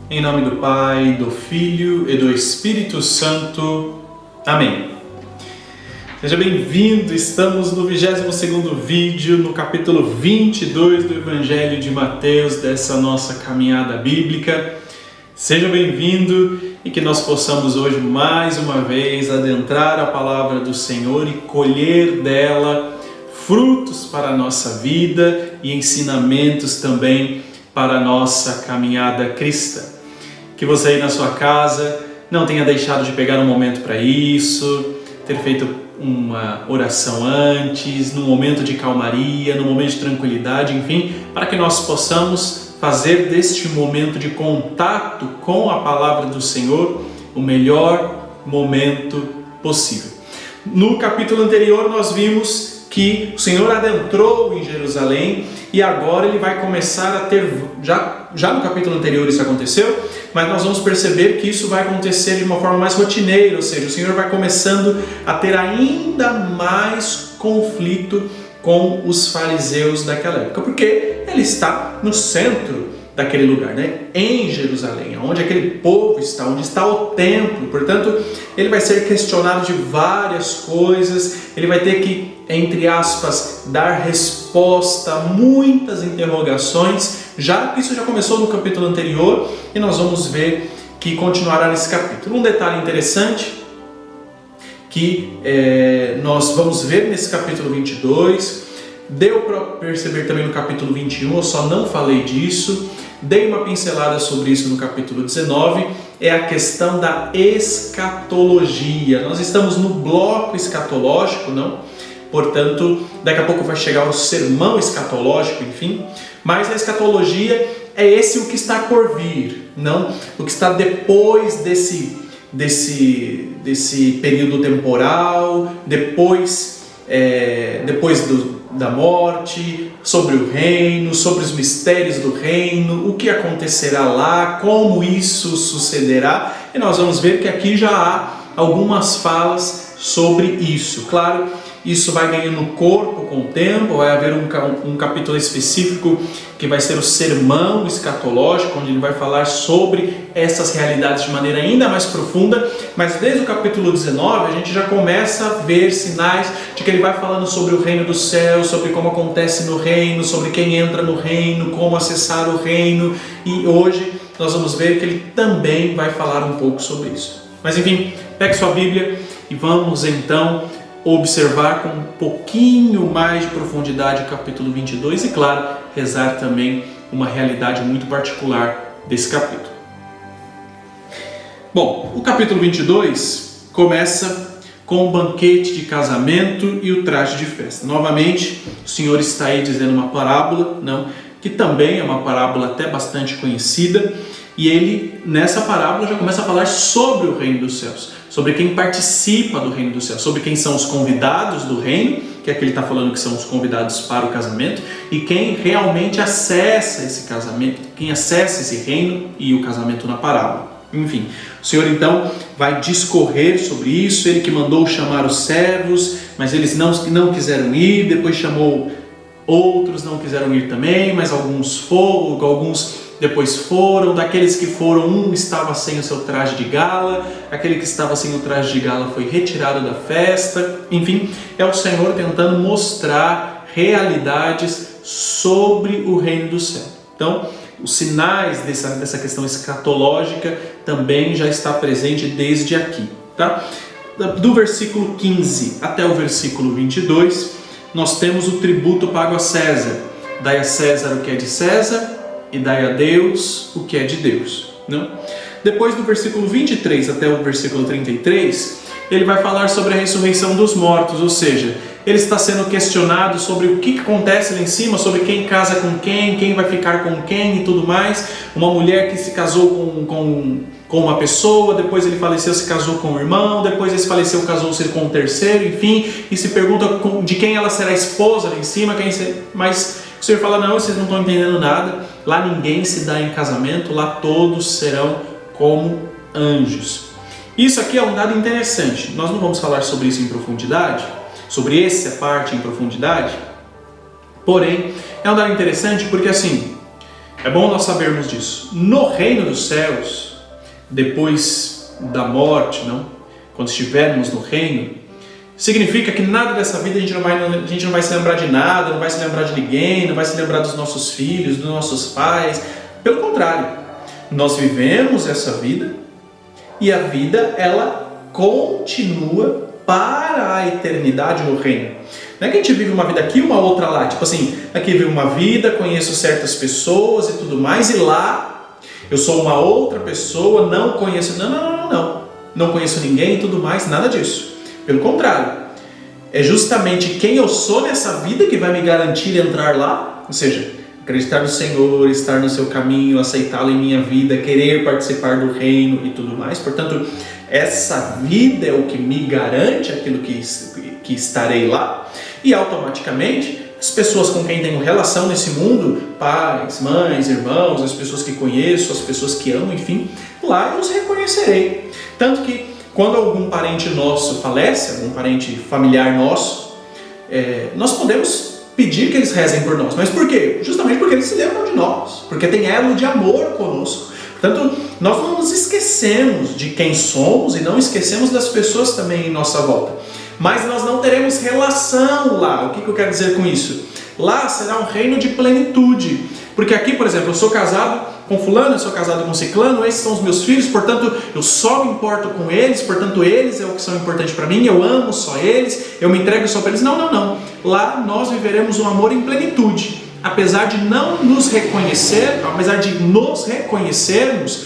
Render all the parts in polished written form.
Em nome do Pai, do Filho e do Espírito Santo. Amém. Seja bem-vindo, estamos no 22º vídeo, no capítulo 22 do Evangelho de Mateus, dessa nossa caminhada bíblica. Seja bem-vindo e que nós possamos hoje mais uma vez adentrar a palavra do Senhor e colher dela frutos para a nossa vida e ensinamentos também para a nossa caminhada cristã. Que você aí na sua casa não tenha deixado de pegar um momento para isso, ter feito uma oração antes, num momento de calmaria, num momento de tranquilidade, enfim, para que nós possamos fazer deste momento de contato com a palavra do Senhor o melhor momento possível. No capítulo anterior nós vimos que o Senhor adentrou em Jerusalém e agora ele vai começar a ter, já no capítulo anterior isso aconteceu, mas nós vamos perceber que isso vai acontecer de uma forma mais rotineira, ou seja, o Senhor vai começando a ter ainda mais conflito com os fariseus daquela época, porque ele está no centro daquele lugar, né? Em Jerusalém, onde aquele povo está, onde está o templo. Portanto, ele vai ser questionado de várias coisas, ele vai ter que, entre aspas, dar resposta a muitas interrogações, já que isso já começou no capítulo anterior e nós vamos ver que continuará nesse capítulo. Um detalhe interessante que nós vamos ver nesse capítulo 22, deu para perceber também no capítulo 21, eu só não falei disso, dei uma pincelada sobre isso no capítulo 19, é a questão da escatologia. Nós estamos no bloco escatológico, não? Portanto, daqui a pouco vai chegar o sermão escatológico, enfim, mas a escatologia é esse o que está por vir, não? O que está depois desse período temporal, depois da morte, sobre o reino, sobre os mistérios do reino, o que acontecerá lá, como isso sucederá, e nós vamos ver que aqui já há algumas falas sobre isso. Claro, isso vai ganhando corpo com o tempo, vai haver um capítulo específico que vai ser o sermão escatológico, onde ele vai falar sobre essas realidades de maneira ainda mais profunda, mas desde o capítulo 19 a gente já começa a ver sinais de que ele vai falando sobre o reino dos céus, sobre como acontece no reino, sobre quem entra no reino, como acessar o reino, e hoje nós vamos ver que ele também vai falar um pouco sobre isso. Mas enfim, pegue sua Bíblia e vamos então observar com um pouquinho mais de profundidade o capítulo 22 e, claro, rezar também uma realidade muito particular desse capítulo. Bom, o capítulo 22 começa com o banquete de casamento e o traje de festa. Novamente, o Senhor está aí dizendo uma parábola, não, que também é uma parábola até bastante conhecida, e ele, nessa parábola, já começa a falar sobre o reino dos céus, sobre quem participa do reino dos céus, sobre quem são os convidados do reino, que é que ele está falando que são os convidados para o casamento, e quem realmente acessa esse casamento, quem acessa esse reino e o casamento na parábola. Enfim, o Senhor então vai discorrer sobre isso, ele que mandou chamar os servos, mas eles não quiseram ir, depois chamou outros, não quiseram ir também, mas alguns depois foram, daqueles que foram, um estava sem o seu traje de gala, aquele que estava sem o traje de gala foi retirado da festa. Enfim, é o Senhor tentando mostrar realidades sobre o reino do céu. Então, os sinais dessa questão escatológica também já está presente desde aqui, tá? Do versículo 15 até o versículo 22, nós temos o tributo pago a César. Dai a César o que é de César, e dai a Deus o que é de Deus. Não? Depois do versículo 23 até o versículo 33, ele vai falar sobre a ressurreição dos mortos, ou seja, ele está sendo questionado sobre o que acontece lá em cima, sobre quem casa com quem vai ficar com quem e tudo mais. Uma mulher que se casou com uma pessoa, depois ele faleceu, se casou com o irmão, depois esse faleceu, casou-se com o terceiro, enfim, e se pergunta de quem ela será esposa lá em cima, mas o Senhor fala, não, vocês não estão entendendo nada, lá ninguém se dá em casamento, lá todos serão como anjos. Isso aqui é um dado interessante, nós não vamos falar sobre isso em profundidade, sobre essa parte em profundidade, porém, é um dado interessante porque assim, É bom nós sabermos disso. No reino dos céus, depois da morte, não? Quando estivermos no reino, significa que nada dessa vida a gente não vai se lembrar de nada, não vai se lembrar de ninguém, não vai se lembrar dos nossos filhos, dos nossos pais. Pelo contrário, nós vivemos essa vida e a vida, ela continua para a eternidade no reino. Não é que a gente vive uma vida aqui e uma outra lá. Tipo assim, aqui vivo uma vida, conheço certas pessoas e tudo mais, e lá eu sou uma outra pessoa, não conheço... Não conheço ninguém e tudo mais, nada disso. Pelo contrário, é justamente quem eu sou nessa vida que vai me garantir entrar lá. Ou seja, acreditar no Senhor, estar no seu caminho, aceitá-lo em minha vida, querer participar do reino e tudo mais. Portanto, essa vida é o que me garante aquilo que estarei lá. E automaticamente, as pessoas com quem tenho relação nesse mundo, pais, mães, irmãos, as pessoas que conheço, as pessoas que amo, enfim, lá eu os reconhecerei. Tanto que quando algum parente nosso falece, algum parente familiar nosso, nós podemos pedir que eles rezem por nós. Mas por quê? Justamente porque eles se lembram de nós, porque tem elo de amor conosco. Portanto, nós não nos esquecemos de quem somos e não esquecemos das pessoas também em nossa volta. Mas nós não teremos relação lá. O que eu quero dizer com isso? Lá será um reino de plenitude. Porque aqui, por exemplo, eu sou casado com fulano, eu sou casado com ciclano, esses são os meus filhos, portanto, eu só me importo com eles, portanto, eles é o que são importantes para mim, eu amo só eles, eu me entrego só para eles. Não. Lá nós viveremos um amor em plenitude. Apesar de não nos reconhecer, apesar de nos reconhecermos,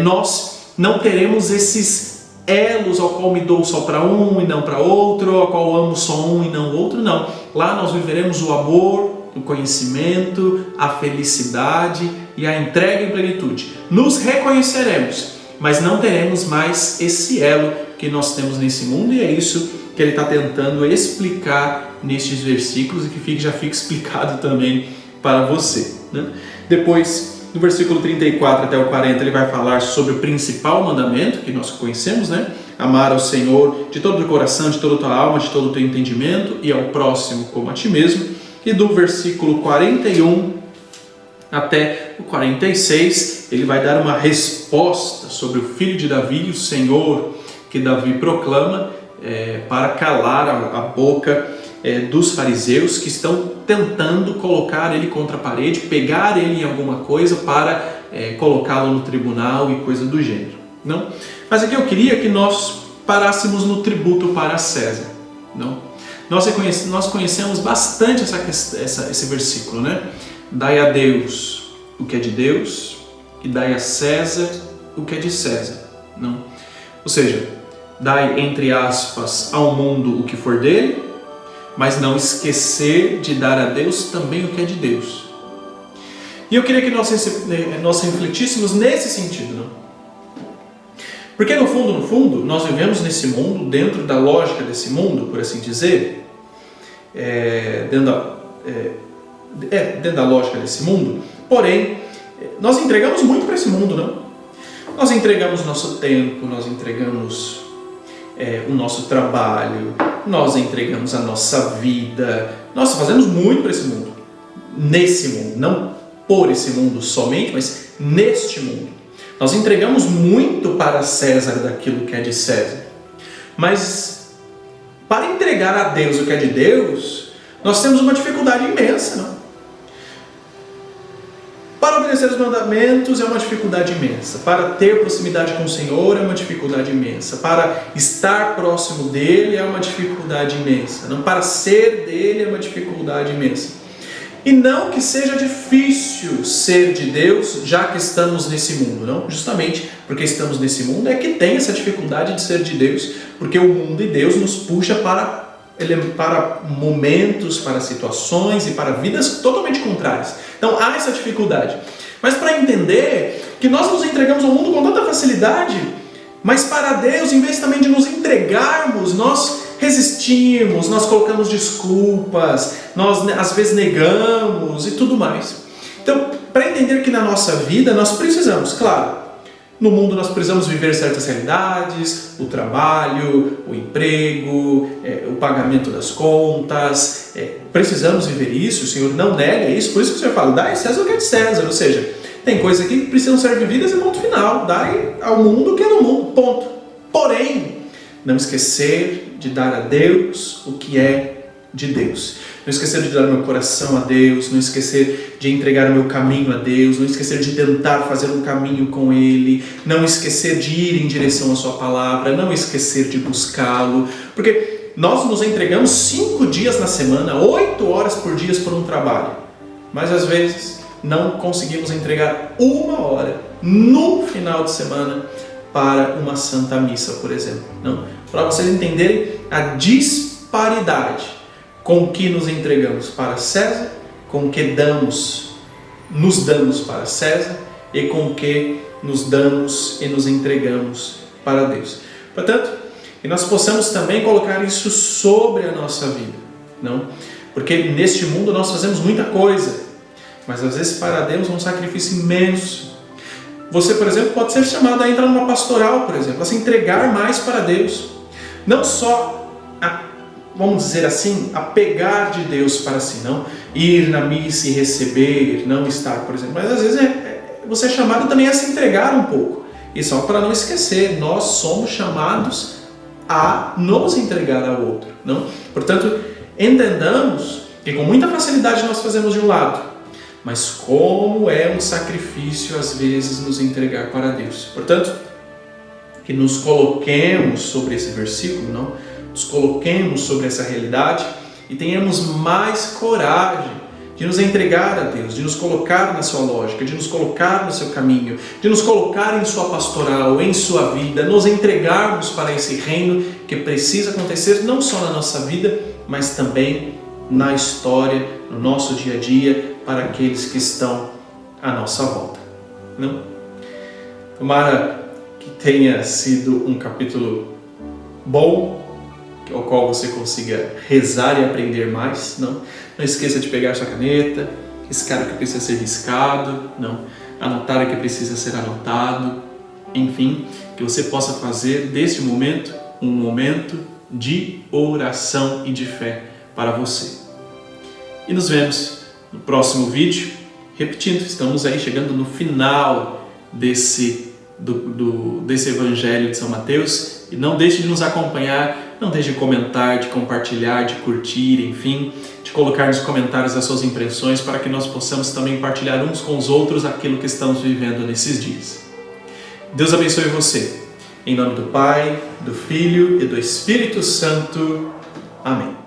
nós não teremos esses elos ao qual me dou só para um e não para outro, ao qual amo só um e não o outro, não. Lá nós viveremos o amor, o conhecimento, a felicidade e a entrega em plenitude. Nos reconheceremos, mas não teremos mais esse elo que nós temos nesse mundo, e é isso que ele está tentando explicar nestes versículos e que já fica explicado também para você, né? Depois, do versículo 34 até o 40, ele vai falar sobre o principal mandamento que nós conhecemos, né? Amar ao Senhor de todo o coração, de toda a tua alma, de todo o teu entendimento, e ao próximo como a ti mesmo. E do versículo 41 até o 46, ele vai dar uma resposta sobre o filho de Davi, o Senhor que Davi proclama, para calar a boca dos fariseus que estão tentando colocar ele contra a parede, pegar ele em alguma coisa para colocá-lo no tribunal e coisa do gênero. Não? Mas aqui eu queria que nós parássemos no tributo para César. Não? Nós conhecemos bastante esse versículo, né? Dai a Deus o que é de Deus e dai a César o que é de César. Não? Ou seja, dai, entre aspas, ao mundo o que for dele, mas não esquecer de dar a Deus também o que é de Deus. E eu queria que nós refletíssemos nesse sentido, não? Porque no fundo, nós vivemos nesse mundo, dentro da lógica desse mundo, por assim dizer, dentro da lógica desse mundo, porém, nós entregamos muito para esse mundo, não? Nós entregamos nosso tempo, nós entregamos o nosso trabalho, nós entregamos a nossa vida, nós fazemos muito para esse mundo, nesse mundo, não por esse mundo somente, mas neste mundo. Nós entregamos muito para César daquilo que é de César, mas para entregar a Deus o que é de Deus, nós temos uma dificuldade imensa, não? Para obedecer os mandamentos é uma dificuldade imensa. Para ter proximidade com o Senhor é uma dificuldade imensa. Para estar próximo dele é uma dificuldade imensa. Não, para ser dele é uma dificuldade imensa. E não que seja difícil ser de Deus, já que estamos nesse mundo, não? Justamente porque estamos nesse mundo é que tem essa dificuldade de ser de Deus, porque o mundo e Deus nos puxa para momentos, para situações e para vidas totalmente contrárias. Então há essa dificuldade. Mas para entender que nós nos entregamos ao mundo com tanta facilidade, mas para Deus, em vez também de nos entregarmos, nós resistimos, nós colocamos desculpas, nós às vezes negamos e tudo mais. Então, para entender que na nossa vida nós precisamos, claro, no mundo nós precisamos viver certas realidades, o trabalho, o emprego, o pagamento das contas, precisamos viver isso, o Senhor não nega isso, por isso que o Senhor fala, dai a César o que é de César, ou seja, tem coisas aqui que precisam ser vividas e ponto final, dai ao mundo o que é do mundo, ponto. Porém, não esquecer de dar a Deus o que é de Deus. Não esquecer de dar meu coração a Deus, não esquecer de entregar o meu caminho a Deus, não esquecer de tentar fazer um caminho com Ele, não esquecer de ir em direção à Sua palavra, não esquecer de buscá-lo, porque nós nos entregamos 5 dias na semana, 8 horas por dia por um trabalho, mas às vezes não conseguimos entregar 1 hora no final de semana para uma Santa Missa, por exemplo. Não? Para vocês entenderem a disparidade com que nos entregamos para César, com que nos damos para César e com que nos damos e nos entregamos para Deus. Portanto, que nós possamos também colocar isso sobre a nossa vida, não? Porque neste mundo nós fazemos muita coisa, mas às vezes para Deus é um sacrifício imenso. Você, por exemplo, pode ser chamado a entrar numa pastoral, por exemplo, a se entregar mais para Deus. Não só vamos dizer assim, a pegar de Deus para si, não ir na missa e receber, não estar, por exemplo. Mas às vezes você é chamado também a se entregar um pouco. E só para não esquecer, nós somos chamados a nos entregar ao outro, não? Portanto, entendamos que com muita facilidade nós fazemos de um lado, mas como é um sacrifício às vezes nos entregar para Deus. Portanto, que nos coloquemos sobre esse versículo, não? Nos coloquemos sobre essa realidade e tenhamos mais coragem de nos entregar a Deus, de nos colocar na sua lógica, de nos colocar no seu caminho, de nos colocar em sua pastoral, em sua vida, nos entregarmos para esse reino que precisa acontecer não só na nossa vida, mas também na história, no nosso dia a dia, para aqueles que estão à nossa volta. Não? Tomara que tenha sido um capítulo bom, ao qual você consiga rezar e aprender mais, não? Não esqueça de pegar sua caneta, riscar o que precisa ser riscado, não? Anotar o que precisa ser anotado, enfim, que você possa fazer deste momento um momento de oração e de fé para você. E nos vemos no próximo vídeo. Repetindo, estamos aí chegando no final desse Evangelho de São Mateus, e não deixe de nos acompanhar, não deixe de comentar, de compartilhar, de curtir, enfim, de colocar nos comentários as suas impressões para que nós possamos também partilhar uns com os outros aquilo que estamos vivendo nesses dias. Deus abençoe você. Em nome do Pai, do Filho e do Espírito Santo. Amém.